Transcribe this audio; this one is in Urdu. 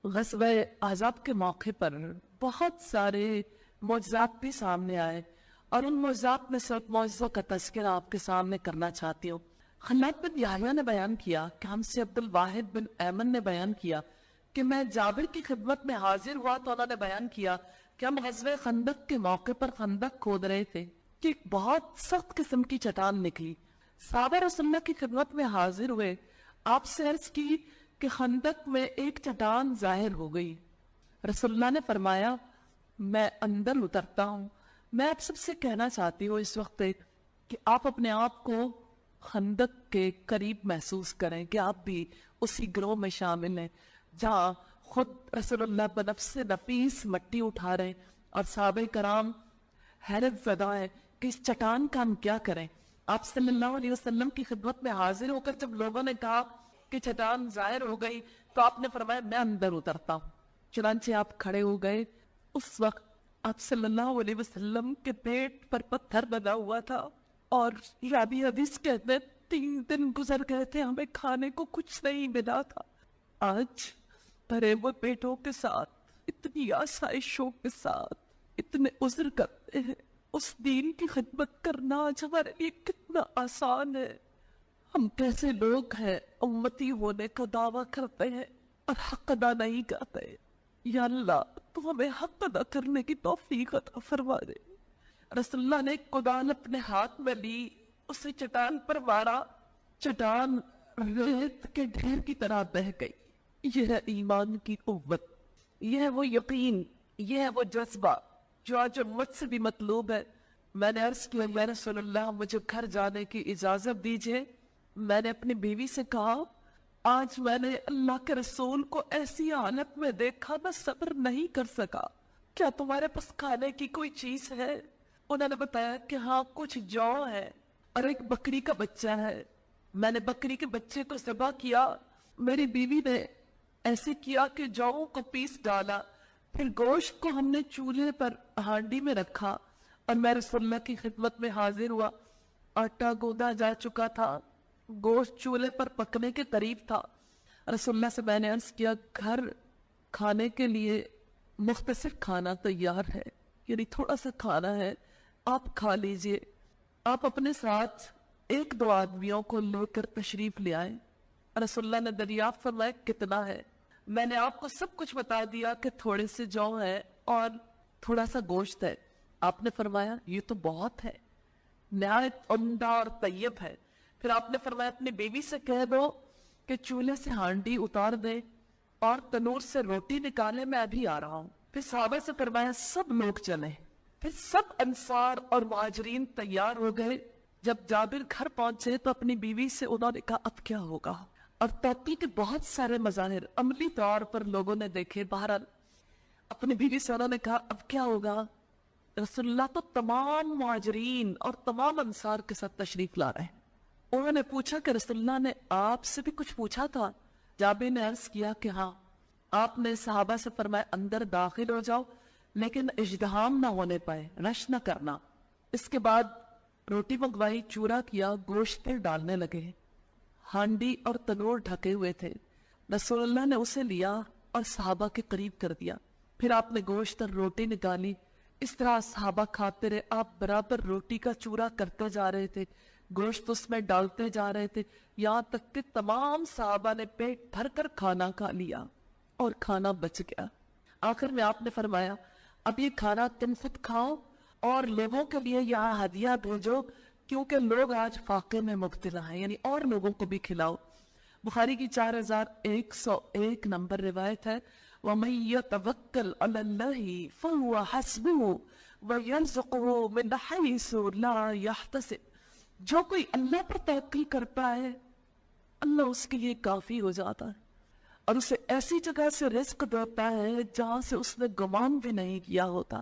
غزوہ احزاب کے موقع پر بہت سارے معجزات بھی سامنے آئے، اور ان معجزات میں سے ایک معجزوں کا تذکرہ آپ کے سامنے کرنا چاہتی ہوں۔ خلاد بن یحییٰ نے بیان کیا کہ ہم سے عبد الواحد بن ایمن نے بیان کیا کہ میں جابر کی خدمت میں حاضر ہوا تو انہوں نے بیان کیا کہ ہم غزوہ خندق کے موقع پر خندق کھود رہے تھے کہ ایک بہت سخت قسم کی چٹان نکلی۔ صحابہ رسول اللہ کی خدمت میں حاضر ہوئے، آپ سے عرض کی کہ خندق میں ایک چٹان ظاہر ہو گئی۔ رسول اللہ نے فرمایا میں اندر اترتا ہوں۔ میں آپ سب سے کہنا چاہتی ہوں اس وقت کہ آپ اپنے آپ کو خندق کے قریب محسوس کریں کہ آپ بھی اسی گروہ میں شامل ہیں جہاں خود رسول اللہ بنفس نفیس مٹی اٹھا رہے ہیں، اور صحابہ کرام حیرت زدہ ہیں کہ اس چٹان کا ہم کیا کریں۔ آپ صلی اللہ علیہ وسلم کی خدمت میں حاضر ہو کر جب لوگوں نے کہا کہ چٹان ظاہر ہو گئی تو آپ نے فرمایا میں اندر اترتا ہوں۔ چنانچہ آپ کھڑے ہو گئے۔ اس وقت آپ صلی اللہ علیہ وسلم کے پیٹ پر پتھر بنا ہوا تھا، اور راوی حدیث کہتے ہیں 3 دن گزر گئے تھے، ہمیں کھانے کو کچھ نہیں ملا تھا۔ آج بھرے ہوئے پیٹوں کے ساتھ، اتنی آسائشوں کے ساتھ، اتنے عذر کرتے ہیں۔ اس دین کی خدمت کرنا آج ہمارے لیے کتنا آسان ہے۔ ہم کیسے لوگ ہیں امتی ہونے کا دعویٰ کرتے ہیں اور حق ادا نہیں کرتے۔ یا اللہ تو ہمیں حق ادا کرنے کی توفیق عطا فرما دے۔ رسول اللہ نے کدال اپنے ہاتھ میں لی، اسے چٹان پر مارا، چٹان ریت کے ڈھیر کی طرح بہہ گئی۔ یہ ہے ایمان کی قوت، یہ ہے وہ یقین، یہ ہے وہ جذبہ جو آج مجھ سے بھی مطلوب ہے۔ میں نے عرض کیا یا رسول اللہ مجھے گھر جانے کی اجازت دیجیے۔ میں نے اپنی بیوی سے کہا آج میں نے اللہ کے رسول کو ایسی حالت میں دیکھا، میں صبر نہیں کر سکا، کیا تمہارے پاس کھانے کی کوئی چیز ہے؟ انہوں نے بتایا کہ ہاں کچھ جو ہے اور ایک بکری کا بچہ ہے۔ میں نے بکری کے بچے کو ذبح کیا، میری بیوی نے ایسے کیا کہ جو کو پیس ڈالا، پھر گوشت کو ہم نے چولہے پر ہانڈی میں رکھا، اور میں رسول اللہ کی خدمت میں حاضر ہوا۔ آٹا گوندا جا چکا تھا، گوشت چولہے پر پکنے کے قریب تھا۔ رسول اللہ سے میں نے عرض کیا گھر کھانے کے لیے مختصر کھانا تیار ہے، یعنی تھوڑا سا کھانا ہے، آپ کھا لیجئے۔ آپ اپنے ساتھ 1-2 آدمیوں کو لے کر تشریف لے آئے۔ رسول اللہ نے دریافت فرمایا کتنا ہے؟ میں نے آپ کو سب کچھ بتا دیا کہ تھوڑے سے جو ہے اور تھوڑا سا گوشت ہے۔ آپ نے فرمایا یہ تو بہت ہے، نہایت عمدہ اور طیب ہے۔ پھر آپ نے فرمایا اپنی بیوی سے کہہ دو کہ چولہے سے ہانڈی اتار دے اور تنور سے روٹی نکالے، میں ابھی آ رہا ہوں۔ پھر صحابہ سے فرمایا سب لوگ چلیں۔ پھر سب انصار اور مہاجرین تیار ہو گئے۔ جب جابر گھر پہنچے تو اپنی بیوی سے انہوں نے کہا اب کیا ہوگا، اور توقع کے بہت سارے مظاہر عملی طور پر لوگوں نے دیکھے۔ بہرحال اپنی بیوی سے انہوں نے کہا اب کیا ہوگا؟ رسول اللہ تو تمام مہاجرین اور تمام انصار کے ساتھ تشریف لا رہے ہیں۔ انہوں نے پوچھا کہ رسول اللہ نے آپ سے بھی کچھ پوچھا تھا؟ جابر نے عرض کیا کہ ہاں۔ آپ نے صحابہ سے فرمایا اندر داخل ہو جاؤ، لیکن اجتحام نہ ہونے پائے، رش نہ کرنا۔ اس کے بعد روٹی منگوائی، چورا کیا، گوشت پھر ڈالنے لگے۔ ہانڈی اور تنور ڈھکے ہوئے تھے۔ رسول اللہ نے اسے لیا اور صحابہ کے قریب کر دیا۔ پھر آپ نے گوشت اور روٹی نکالی۔ اس طرح صحابہ کھاتے رہے۔ آپ برابر روٹی کا چورا کرتے جا رہے تھے، گوشت اس میں ڈالتے جا رہے تھے، یہاں تک کہ تمام صحابہ نے پیٹ بھر کر کھانا کھا لیا اور کھانا بچ گیا۔ آخر میں آپ نے فرمایا اب یہ کھانا تم خود کھاؤ اور لوگوں کے لیے یہاں ہدیہ بھیجو، کیونکہ لوگ آج فاقے میں مبتلا ہیں، یعنی اور لوگوں کو بھی کھلاؤ۔ بخاری کی 4101 نمبر روایت ہے وَمَن يَتَوَكَّلْ عَلَى اللَّهِ فَهُوَ حَسْبُهُ وَيَرْزُقُهُ مِنْ حَيْثُ لَا يَحْتَسِبُ۔ جو کوئی اللہ پر توکل کرتا ہے اللہ اس کے لیے کافی ہو جاتا ہے، اور اسے ایسی جگہ سے رزق دیتا ہے جہاں سے اس نے گمان بھی نہیں کیا ہوتا۔